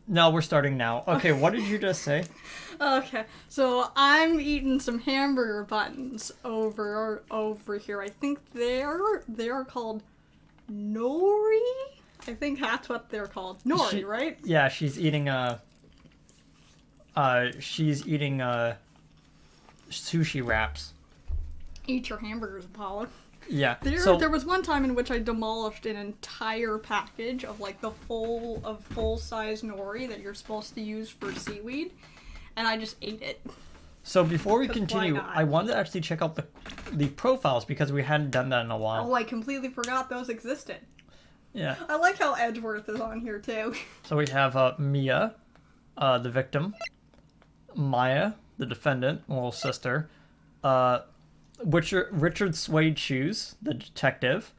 No, we're starting now. Okay, what did you just say? Okay, so I'm eating some hamburger buns over here. I think they're called nori. I think that's what they're called. Nori, right? Yeah, she's eating sushi wraps. Eat your hamburgers, Apollo. Yeah. There was one time in which I demolished an entire package of like the full size nori that you're supposed to use for seaweed, and I just ate it. So before we continue, I wanted to actually check out the profiles because we hadn't done that in a while. Oh, I completely forgot those existed. Yeah. I like how Edgeworth is on here too. So we have Mia, the victim, Maya, the defendant, little sister, Richard Suede Shoes, the detective,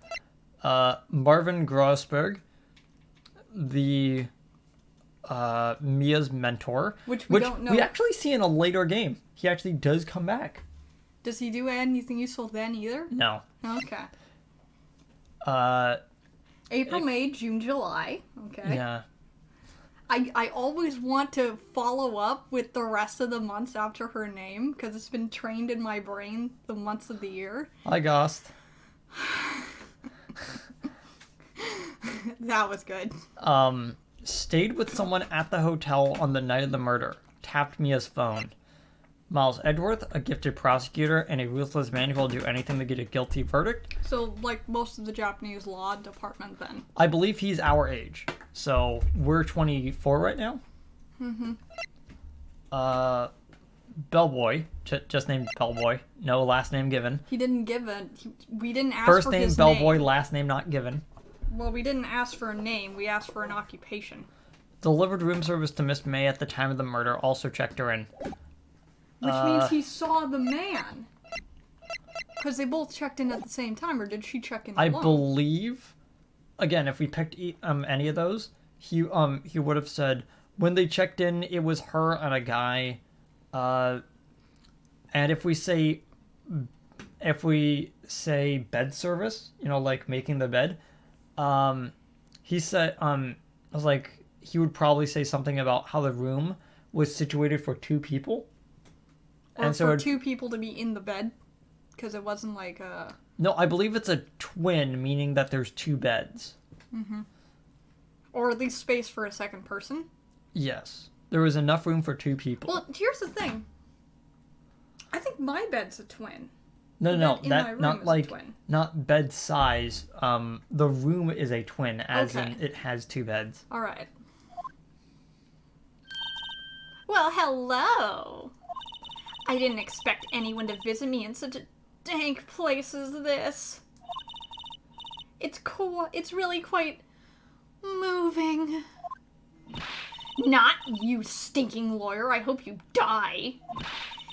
Marvin Grossberg, the Mia's mentor, which we don't know. We actually see in a later game. He actually does come back. Does he do anything useful then either? No. Okay. April, May, June, July. Okay. Yeah. I always want to follow up with the rest of the months after her name, because it's been trained in my brain the months of the year. Hi, Gost. That was good. Stayed with someone at the hotel on the night of the murder. Tapped Mia's phone. Miles Edgeworth, a gifted prosecutor and a ruthless man who will do anything to get a guilty verdict. So, like most of the Japanese law department, then. I believe he's our age. So, we're 24 right now. Mm-hmm. Bellboy, just named Bellboy. No last name given. He didn't give it. We didn't ask First for name his Bellboy, name. last name not given. Well, we didn't ask for a name. We asked for an occupation. Delivered room service to Miss May at the time of the murder. Also checked her in. Which means he saw the man. Because they both checked in at the same time, or did she check in alone? I believe, again, if we picked any of those, he would have said when they checked in, it was her and a guy. And if we say bed service, like making the bed, he said, I was like, he would probably say something about how the room was situated for two people. Or and for two people to be in the bed? Because it wasn't like a... No, I believe it's a twin, meaning that there's two beds. Mm-hmm. Or at least space for a second person? Yes. There was enough room for two people. Well, here's the thing. I think my bed's a twin. No, that not like not bed size. The room is a twin, as in it has two beds. All right. Well, hello. I didn't expect anyone to visit me in such a dank place as this. It's cool. It's really quite moving. Not you, stinking lawyer. I hope you die.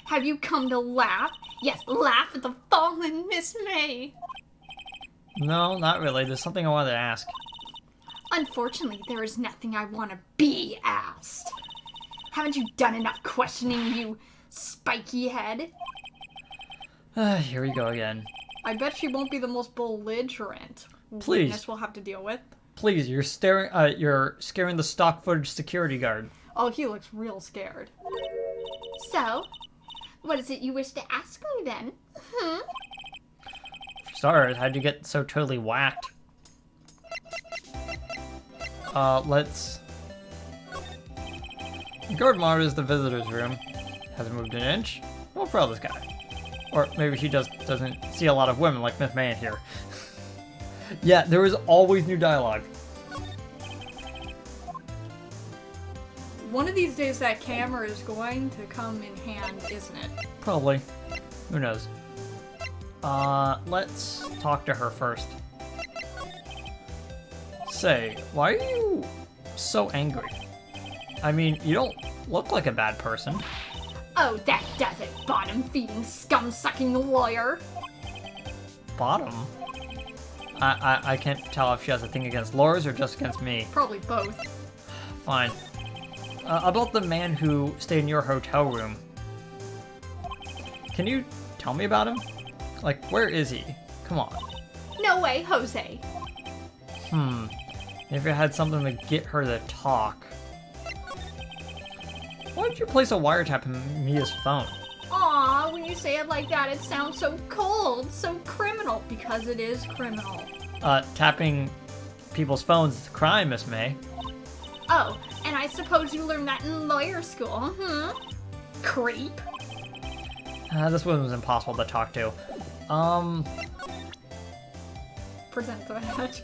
Have you come to laugh? Yes, laugh at the fallen Miss May. No, not really. There's something I wanted to ask. Unfortunately, there is nothing I want to be asked. Haven't you done enough questioning, you spiky head? Here we go again. I bet she won't be the most belligerent Please. witness we'll have to deal with. Please, you're scaring the stock footage security guard. Oh, he looks real scared. So, what is it you wish to ask me then? For starters, how'd you get so totally whacked? Let's... The guard monitors the visitor's room. Hasn't moved an inch. We'll probe this guy. Or maybe she just doesn't see a lot of women like Miss May in here. Yeah, there is always new dialogue. One of these days that camera is going to come in hand, isn't it? Probably. Who knows? Let's talk to her first. Say, why are you so angry? I mean, you don't look like a bad person. Oh, that does it, bottom-feeding, scum-sucking lawyer. Bottom? I can't tell if she has a thing against lawyers or just against me. Probably both. Fine. About the man who stayed in your hotel room. Can you tell me about him? Like, where is he? Come on. No way, Jose. If it had something to get her to talk. Why did you place a wiretap in Mia's phone? Aw, when you say it like that, it sounds so cold, so criminal, because it is criminal. Tapping people's phones is a crime, Miss May. Oh, and I suppose you learned that in lawyer school, Creep. This one was impossible to talk to. Present the badge.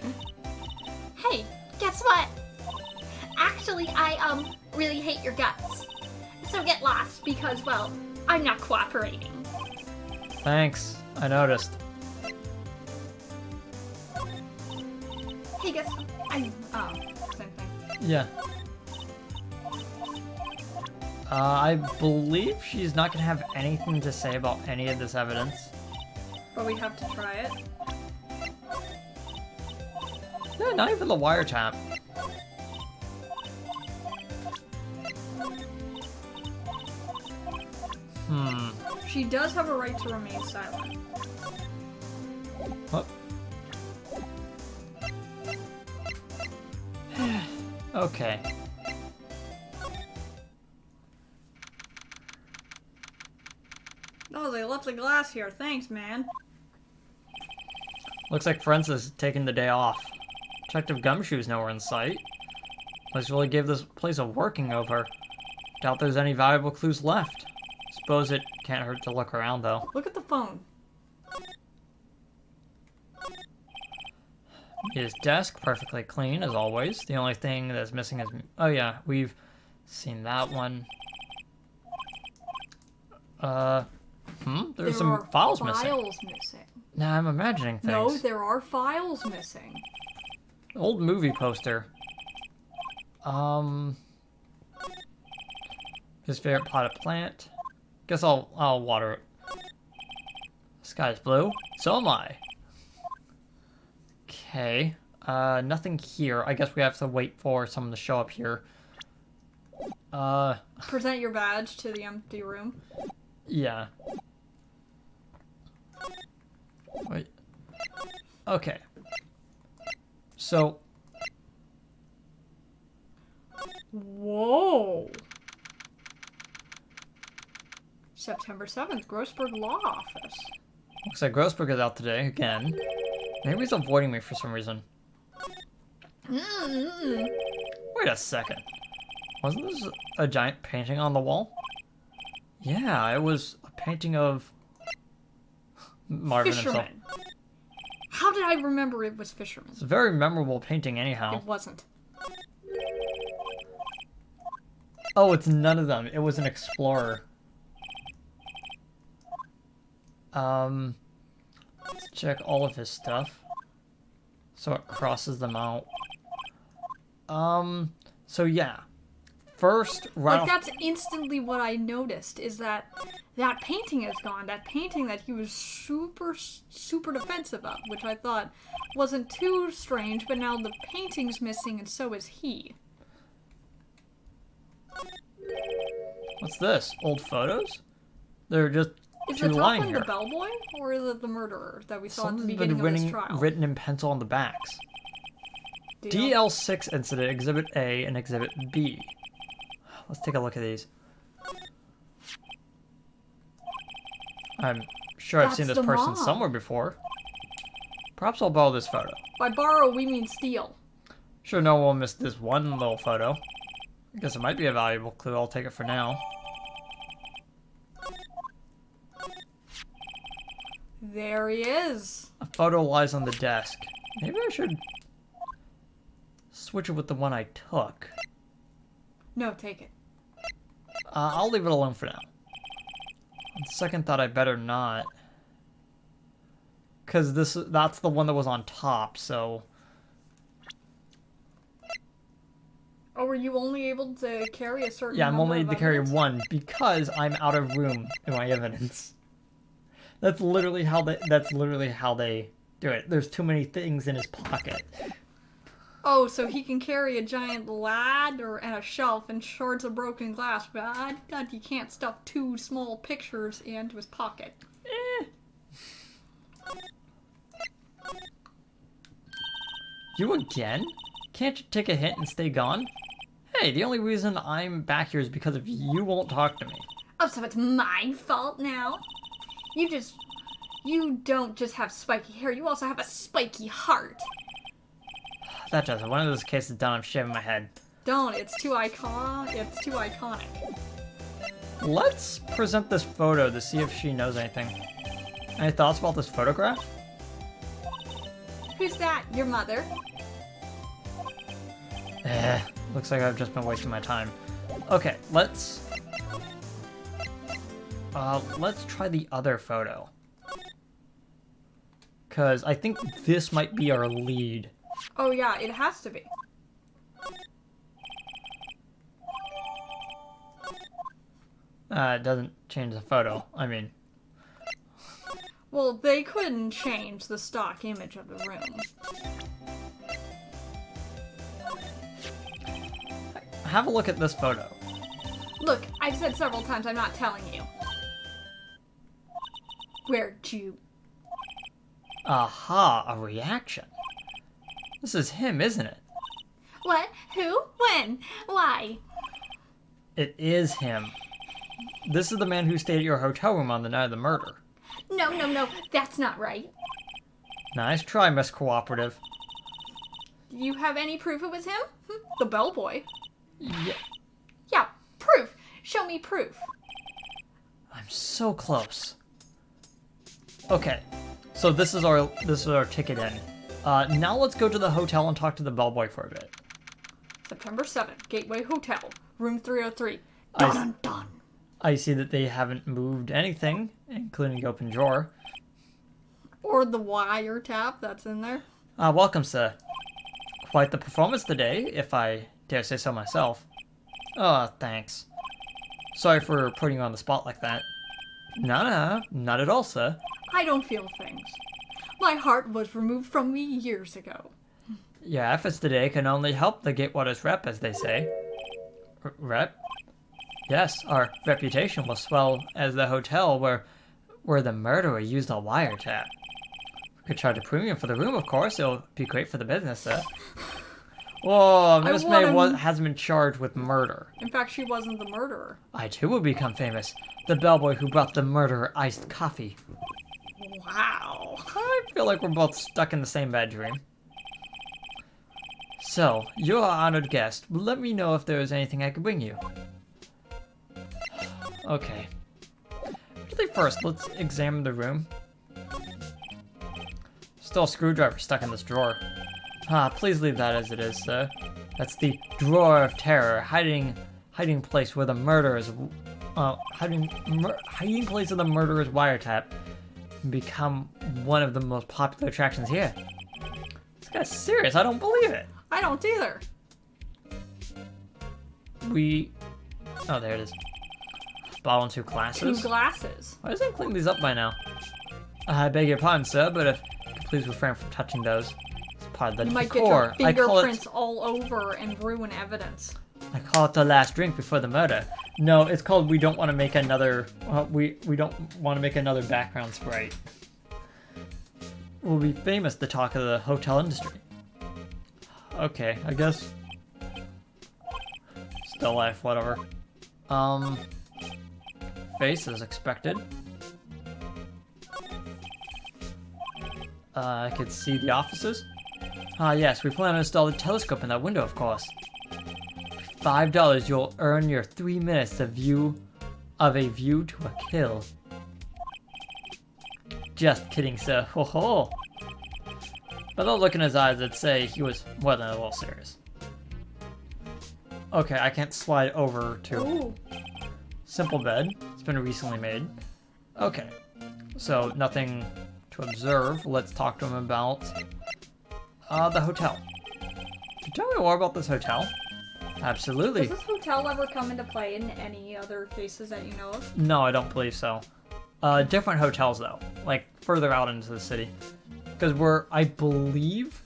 Hey, guess what? Actually, I, really hate your guts. So get lost, because, well, I'm not cooperating. Thanks. I noticed. Hey, guess what? Same thing. Yeah. I believe she's not gonna have anything to say about any of this evidence. But we have to try it. Yeah, not even the wiretap. She does have a right to remain silent. What? Okay. Oh, they left the glass here. Thanks, man. Looks like Forensics is taking the day off. Detective Gumshoe's nowhere in sight. Must really give this place a working over. Doubt there's any valuable clues left. Suppose it can't hurt to look around, though. Look at the phone. His desk, perfectly clean, as always. The only thing that's missing is... Oh, yeah, we've seen that one. There's some files missing. Files missing. Nah, I'm imagining things. No, there are files missing. Old movie poster. His favorite potted plant. Guess I'll water it. Sky's blue. So am I. Okay. Nothing here. I guess we have to wait for someone to show up here. Present your badge to the empty room. Yeah. Wait. Okay. So. Whoa. September 7th, Grossberg Law Office. Looks like Grossberg is out today again. Maybe he's avoiding me for some reason. Wait a second. Wasn't this a giant painting on the wall? Yeah, it was a painting of Marvin himself. Fisherman. How did I remember it was Fisherman? It's a very memorable painting anyhow. It wasn't. Oh, it's none of them. It was an explorer. Let's check all of his stuff. So it crosses them out. So yeah. First, right Like, that's instantly what I noticed, is that that painting is gone. That painting that he was super, super defensive of, which I thought wasn't too strange, but now the painting's missing and so is he. What's this? Old photos? They're just Is two the top lying one here. the bellboy, or is it the murderer that we saw at the Something's beginning been of this trial? written in pencil on the backs. Deal. DL6 incident, Exhibit A and Exhibit B. Let's take a look at these. I'm sure I've seen That's this the person mom. somewhere before. Perhaps I'll borrow this photo. By borrow, we mean steal. Sure no one will miss this one little photo. I guess it might be a valuable clue. I'll take it for now. There he is. A photo lies on the desk. Maybe I should switch it with the one I took. No, take it. I'll leave it alone for now. On second thought, I better not. Because that's the one that was on top, so... Oh, were you only able to carry a certain Yeah, I'm number only of to carry evidence? one because I'm out of room in my evidence. That's literally how they do it. There's too many things in his pocket. Oh, so he can carry a giant ladder and a shelf and shards of broken glass, but you can't stuff two small pictures into his pocket. You again? Can't you take a hint and stay gone? Hey, the only reason I'm back here is because of you won't talk to me. Oh, so it's my fault now? You don't just have spiky hair, you also have a spiky heart. That does it. One of those cases done, I'm shaving my head. Don't, it's too iconic. Let's present this photo to see if she knows anything. Any thoughts about this photograph? Who's that? Your mother? Looks like I've just been wasting my time. Okay, let's try the other photo. Cause I think this might be our lead. Oh yeah, it has to be. It doesn't change the photo. I mean, Well, they couldn't change the stock image of the room. have a look at this photo. Look, I've said several times I'm not telling you. Where'd you... Aha, a reaction. This is him, isn't it? What? Who? When? Why? It is him. This is the man who stayed at your hotel room on the night of the murder. No, that's not right. Nice try, Miss Cooperative. Do you have any proof it was him? The bellboy. Yeah, Yeah, proof. Show me proof. I'm so close. Okay, so this is our ticket in. Now let's go to the hotel and talk to the bellboy for a bit. September 7th, Gateway Hotel, room 303. Dun dun dun. I see that they haven't moved anything, including the open drawer. Or the wiretap that's in there. Welcome, sir. Quite the performance today, if I dare say so myself. Oh, thanks. Sorry for putting you on the spot like that. No, not at all, sir. I don't feel things. My heart was removed from me years ago. Your efforts today can only help the Gatewaters rep, as they say. Rep? Yes, our reputation will swell as the hotel where the murderer used a wiretap. We could charge a premium for the room, of course. It'll be great for the business, sir. Whoa, Miss May hasn't been charged with murder. In fact, she wasn't the murderer. I too will become famous. The bellboy who brought the murderer iced coffee. Wow. I feel like we're both stuck in the same bad dream. So, you're our honored guest. Let me know if there is anything I could bring you. Okay. First, let's examine the room. Still a screwdriver stuck in this drawer. Please leave that as it is, sir. That's the drawer of terror, hiding place where the murderers, hiding place of the murderer's wiretap, become one of the most popular attractions here. This guy's serious. I don't believe it. I don't either. Oh, there it is. Bottle and 2 glasses. 2 glasses. Why doesn't it clean these up by now? I beg your pardon, sir, but if you could please refrain from touching those. It's part of the You might decor. get your fingerprints all over and ruin evidence. I call it the last drink before the murder. No, it's called we don't want to make another. We don't want to make another background Sprite. We'll be famous, the talk of the hotel industry. Okay, I guess. Still life, whatever. Face as expected. I could see the offices. Yes, we plan to install the telescope in that window, of course. $5, you'll earn your 3 minutes of a view to a kill. Just kidding, sir. Ho ho. By the look in his eyes, I'd say he was more than a little serious. Okay, I can't slide over to Ooh. simple bed. It's been recently made. Okay, so nothing to observe. Let's talk to him about the hotel. Can you tell me more about this hotel? Absolutely. Does this hotel ever come into play in any other cases that you know of? No, I don't believe so. Different hotels though, like further out into the city. Because I believe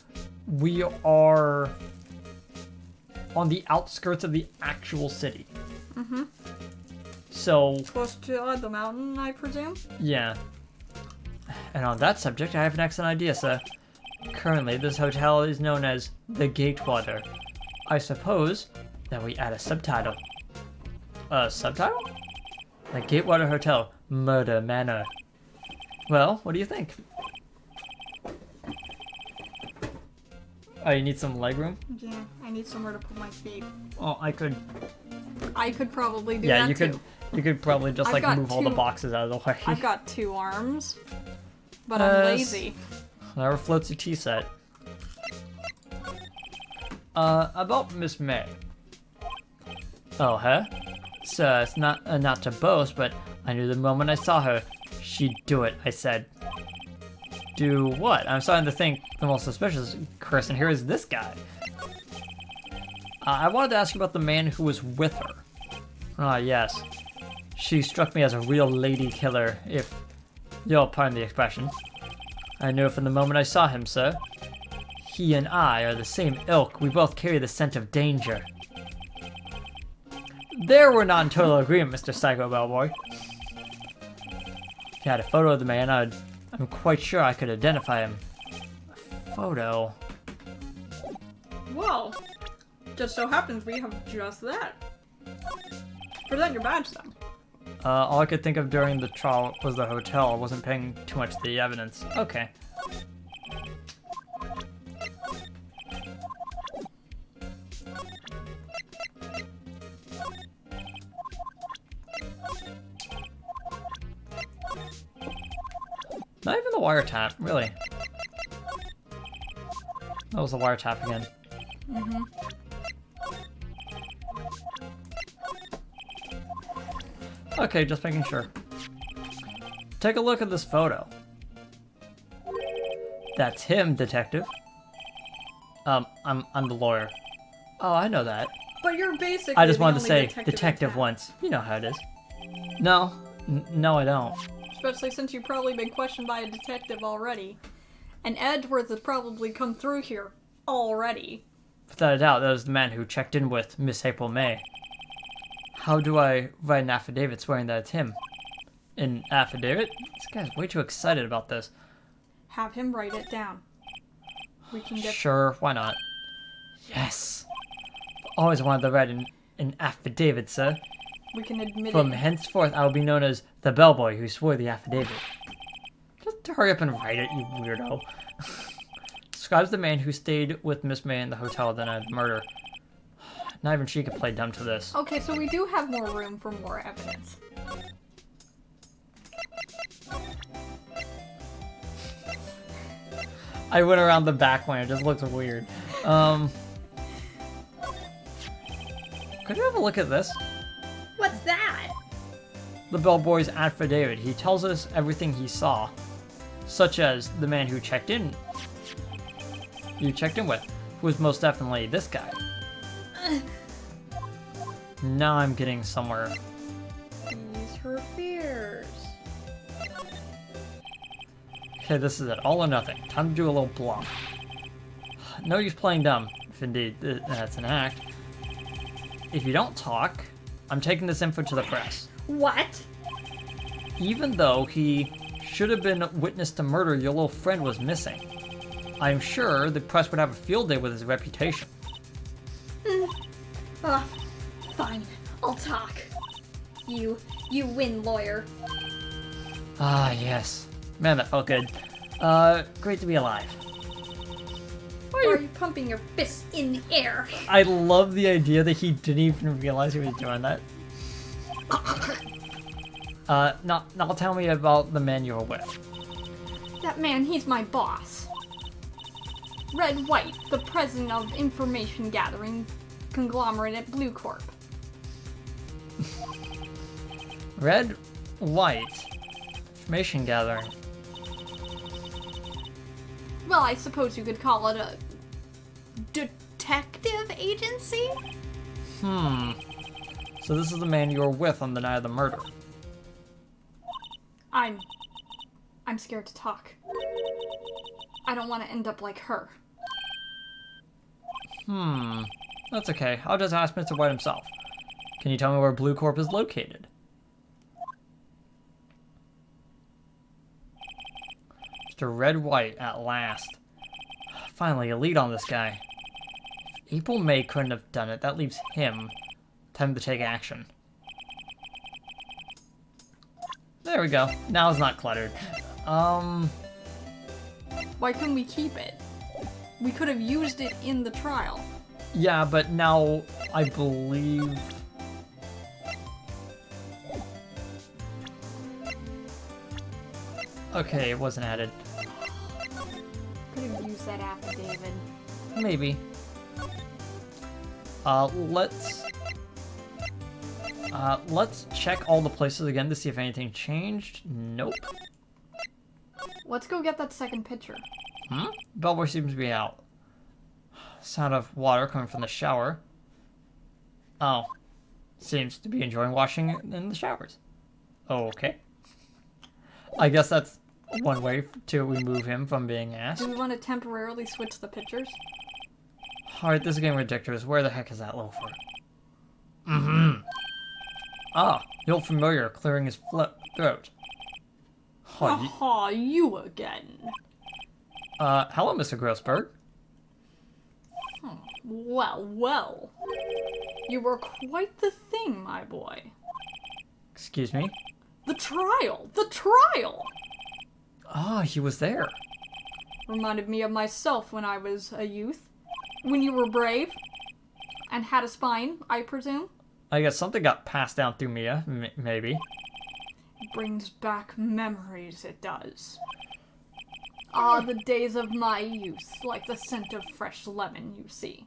we are on the outskirts of the actual city. Mm-hmm. So... Close to the mountain, I presume? Yeah. And on that subject, I have an excellent idea, sir. Currently, this hotel is known as the Gatewater. I suppose Then we add a subtitle. A subtitle? The Gatewater Hotel, Murder Manor. Well, what do you think? Oh, you need some legroom? Yeah, I need somewhere to put my feet. Oh, I could. I could probably do Yeah, that you too. you could probably just I've like got move all the two- boxes out of the way. I've got 2 arms, but I'm lazy. Never floats a tea set. About Miss May. Oh, huh? So it's not to boast, but I knew the moment I saw her, she'd do it. I said. Do what? I'm starting to think the most suspicious person here is this guy. I wanted to ask you about the man who was with her. Ah, yes. She struck me as a real lady killer, if you'll pardon the expression. I knew it from the moment I saw him, sir. He and I are the same ilk. We both carry the scent of danger. There we're not in total agreement, Mr. Psycho Bellboy. If you had a photo of the man, I'm quite sure I could identify him. A photo? Well, just so happens we have just that. Present your badge then. All I could think of during the trial was the hotel. I wasn't paying too much to the evidence. Okay. Not even the wiretap, really. That was the wiretap again. Mm-hmm. Okay, just making sure. Take a look at this photo. That's him, detective. I'm the lawyer. Oh, I know that. But you're basically I just the wanted to only say detective in town. once. You know how it is. No, no, I don't. Especially since you've probably been questioned by a detective already. And Edgeworth has probably come through here already. Without a doubt, that was the man who checked in with Miss April May. How do I write an affidavit swearing that it's him? An affidavit? This guy's way too excited about this. Have him write it down. We can get... Sure, why not? Yes! Always wanted to write an affidavit, sir. We can admit From it. henceforth, I will be known as the bellboy who swore the affidavit. Just hurry up and write it, you weirdo. Describes the man who stayed with Miss May in the hotel the night of the murder. Not even she could play dumb to this. Okay, so we do have more room for more evidence. I went around the back one, it just looks weird. Could you have a look at this? What's that? The bellboy's affidavit. He tells us everything he saw, such as the man who checked in. You checked in with, who was most definitely this guy. Now I'm getting somewhere. Ease her fears. Okay, this is it. All or nothing. Time to do a little bluff. No use playing dumb, if indeed that's an act. If you don't talk, I'm taking this info to the press. What? Even though he should have been witness to murder your little friend was missing, I'm sure the press would have a field day with his reputation. Fine. I'll talk. You win, lawyer. Ah, yes. Man, that felt good. Great to be alive. Why are you pumping your fists in the air? I love the idea that he didn't even realize he was doing that. Now tell me about the man you were with. That man, he's my boss. Red White, the president of information gathering conglomerate at Blue Corp. Red, White, information gathering. Well, I suppose you could call it a detective agency? So this is the man you were with on the night of the murder. I'm scared to talk. I don't want to end up like her. That's okay. I'll just ask Mr. White himself. Can you tell me where Blue Corp is located? Mr. Red White, at last. Finally, a lead on this guy. April May couldn't have done it. That leaves him time to take action. There we go. Now it's not cluttered. Why couldn't we keep it? We could have used it in the trial. Yeah, but now I believe... Okay, it wasn't added. Could have used that affidavit. Maybe. Let's check all the places again to see if anything changed. Nope. Let's go get that second picture. Bellboy seems to be out. Sound of water coming from the shower. Oh. Seems to be enjoying washing in the showers. Okay. I guess that's one way to remove him from being asked. Do we want to temporarily switch the pictures? Alright, this is getting ridiculous. Where the heck is that loafer? Ah, the old familiar clearing his throat. Haha, you again. Hello, Mr. Grossberg. Well. You were quite the thing, my boy. Excuse me? The trial! Ah, he was there. Reminded me of myself when I was a youth. When you were brave. And had a spine, I presume. I guess something got passed down through Mia, maybe. It brings back memories, it does. Ah, the days of my youth, like the scent of fresh lemon, you see.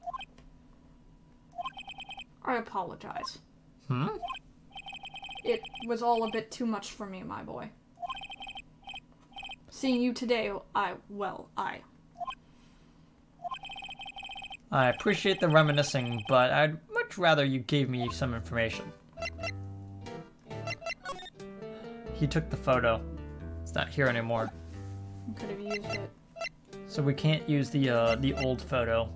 I apologize. It was all a bit too much for me, my boy. Seeing you today, I appreciate the reminiscing, but I'd much rather you gave me some information. He took the photo. It's not here anymore. could have used it. So we can't use the old photo.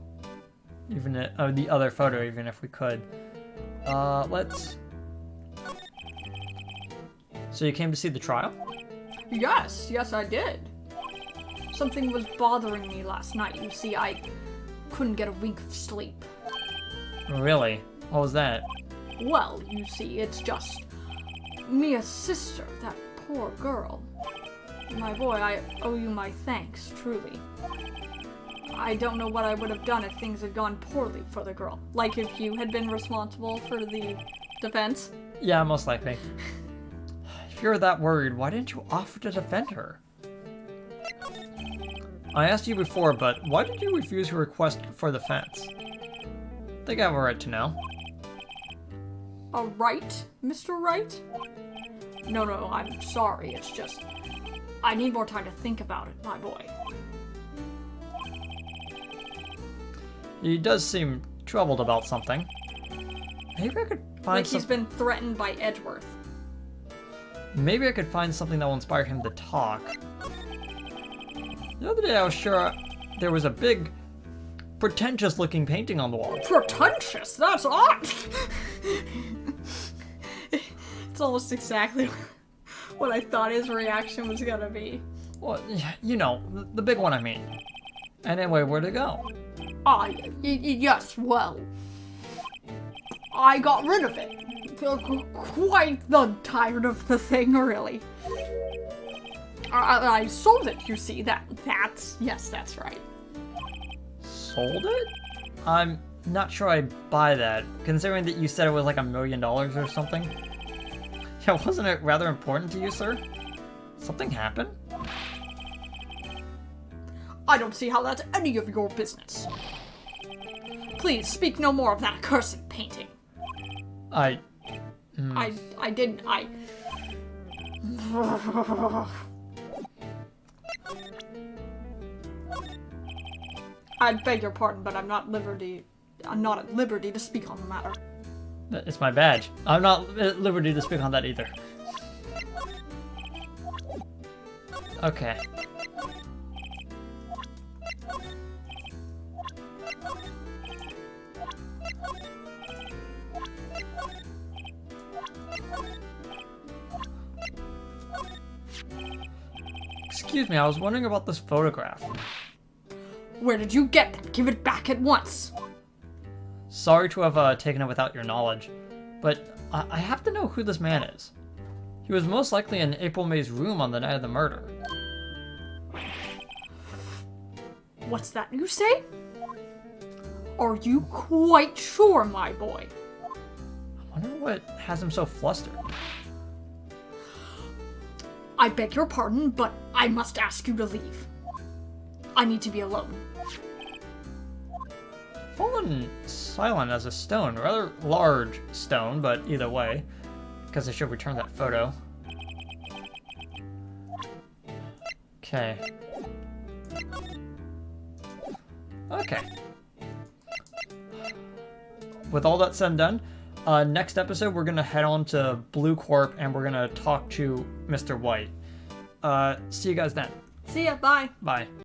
Even the other photo, even if we could. Let's... So you came to see the trial? Yes, I did. Something was bothering me last night. You see, I couldn't get a wink of sleep. Really? What was that? Well, you see, it's just Mia's sister, that poor girl. My boy, I owe you my thanks, truly. I don't know what I would have done if things had gone poorly for the girl. Like if you had been responsible for the defense. Yeah, most likely. If you're that worried, why didn't you offer to defend her? I asked you before, but why did you refuse your request for defense? I think I have a right to know. A right, Mr. Wright? No, I'm sorry. It's just... I need more time to think about it, my boy. He does seem troubled about something. Maybe I could find like he's been threatened by Edgeworth. Maybe I could find something that will inspire him to talk. The other day I was sure there was a big, pretentious-looking painting on the wall. Pretentious? That's odd! It's almost exactly what I thought his reaction was gonna be. Well, you know, the big one I mean. Anyway, where'd it go? Yes, well, I got rid of it. Quite tired of the thing, really. I sold it, you see. Yes, that's right. Sold it? I'm not sure I buy that, considering that you said it was like $1 million or something. Yeah, wasn't it rather important to you, sir? Something happened? I don't see how that's any of your business. Please, speak no more of that accursed painting. I didn't, I beg your pardon, but I'm not at liberty to speak on the matter. It's my badge. I'm not at liberty to speak on that either. Okay. Excuse me, I was wondering about this photograph. Where did you get that? Give it back at once. Sorry to have taken it without your knowledge, but I have to know who this man is. He was most likely in April May's room on the night of the murder. What's that you say? Are you quite sure, my boy? I wonder what has him so flustered. I beg your pardon, but I must ask you to leave. I need to be alone. Fallen silent as a stone. Rather large stone, but either way. Because I should return that photo. Okay. Okay. With all that said and done, next episode we're going to head on to Blue Corp and we're going to talk to Mr. White. See you guys then. See ya, bye. Bye.